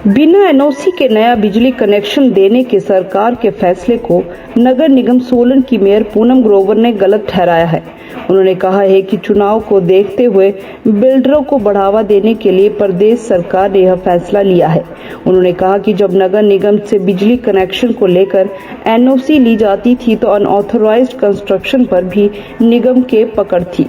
बिना एनओसी के नया बिजली कनेक्शन देने के सरकार के फैसले को नगर निगम सोलन की मेयर पूनम ग्रोवर ने गलत ठहराया है। उन्होंने कहा है कि चुनाव को देखते हुए बिल्डरों को बढ़ावा देने के लिए प्रदेश सरकार ने यह फैसला लिया है। उन्होंने कहा कि जब नगर निगम से बिजली कनेक्शन को लेकर एनओसी ली जाती थी तो अनऑथराइज्ड कंस्ट्रक्शन पर भी निगम के पकड़ थी,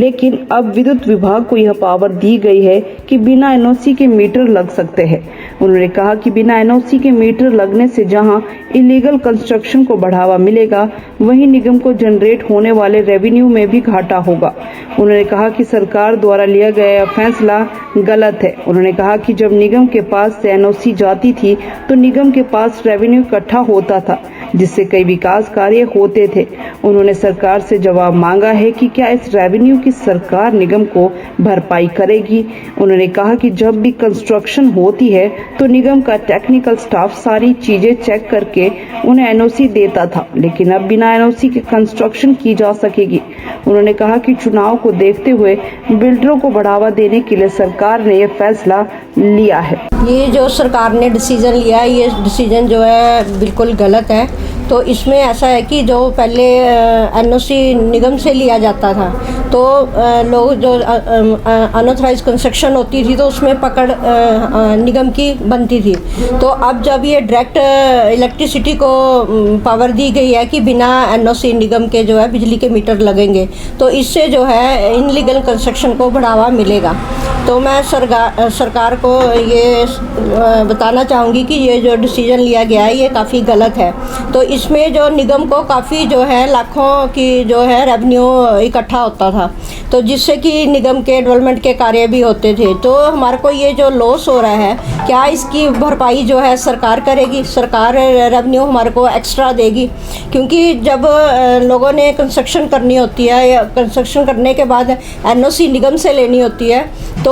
लेकिन अब विद्युत विभाग को यह पावर दी गई है कि बिना एनओसी के मीटर लग सकते हैं। उन्होंने कहा कि बिना एनओसी के मीटर लगने से जहां इलीगल कंस्ट्रक्शन को बढ़ावा मिलेगा, वहीं निगम को जनरेट होने वाले रेवेन्यू में भी घाटा होगा। उन्होंने कहा कि सरकार द्वारा लिया गया फैसला गलत है। उन्होंने कहा कि जब निगम के पास से एनओसी जाती थी तो निगम के पास रेवेन्यू इकट्ठा होता था, जिससे कई विकास कार्य होते थे। उन्होंने सरकार से जवाब मांगा है कि क्या इस रेवेन्यू की सरकार निगम को भरपाई करेगी। उन्होंने कहा कि जब भी कंस्ट्रक्शन होती है तो निगम का टेक्निकल स्टाफ सारी चीजें चेक करके उन्हें एनओसी देता था, लेकिन अब बिना एनओसी के कंस्ट्रक्शन की जा सकेगी। उन्होंने कहा कि चुनाव को देखते हुए बिल्डरों को बढ़ावा देने के लिए सरकार ने यह फैसला लिया है। ये जो सरकार ने डिसीजन लिया है, ये डिसीजन जो है बिल्कुल गलत है। तो इसमें ऐसा है कि जो पहले एनओसी निगम से लिया जाता था तो लोग जो अनऑथराइज्ड कंस्ट्रक्शन होती थी तो उसमें पकड़ निगम की बनती थी। तो अब जब ये डायरेक्ट इलेक्ट्रिसिटी को पावर दी गई है कि बिना एनओसी निगम के जो है बिजली के मीटर लगेंगे, तो इससे जो है इनलीगल कंस्ट्रक्शन को बढ़ावा मिलेगा। तो मैं सरकार को ये बताना चाहूँगी कि ये जो डिसीजन लिया गया है ये काफ़ी गलत है। तो इसमें जो निगम को काफ़ी जो है लाखों की जो है रेवेन्यू इकट्ठा होता था, तो जिससे कि निगम के डेवलपमेंट के कार्य भी होते थे। तो हमारे को ये जो लॉस हो रहा है, क्या इसकी भरपाई जो है सरकार करेगी? सरकार रेवेन्यू हमारे को एक्स्ट्रा देगी, क्योंकि जब लोगों ने कंस्ट्रक्शन करनी होती है या कंस्ट्रक्शन करने के बाद एनओसी निगम से लेनी होती है तो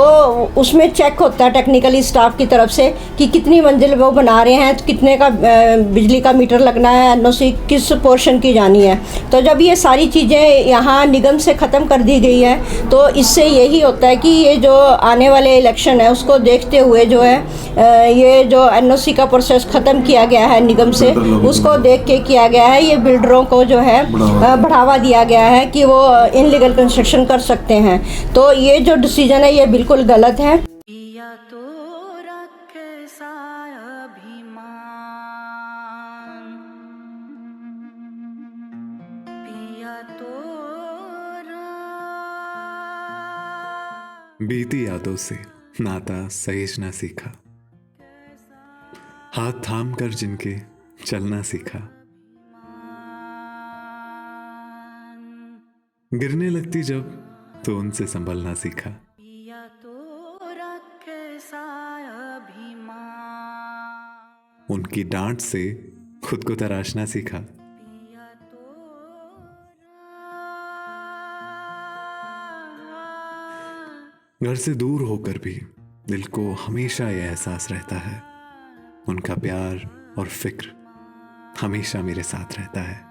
उसमें चेक होता है टेक्निकली स्टाफ की तरफ से कि कितनी मंजिल वो बना रहे हैं, कितने का बिजली का मीटर लगना है, एनओसी किस पोर्शन की जानी है। तो जब ये सारी चीज़ें यहाँ निगम से ख़त्म कर दी गई है तो इससे यही होता है कि ये जो आने वाले इलेक्शन है उसको देखते हुए जो है ये जो एनओसी का प्रोसेस ख़त्म किया गया है निगम से, उसको देख के किया गया है। ये बिल्डरों को जो है बढ़ावा दिया गया है कि वो इनलीगल कंस्ट्रक्शन कर सकते हैं। तो ये जो डिसीजन है ये बिल्कुल गलत है। बीती यादों से नाता सहेजना सीखा, हाथ थाम कर जिनके चलना सीखा, गिरने लगती जब तो उनसे संभलना सीखा। उनकी डांट से खुद को तराशना सीखा। घर से दूर होकर भी दिल को हमेशा यह एहसास रहता है, उनका प्यार और फिक्र हमेशा मेरे साथ रहता है।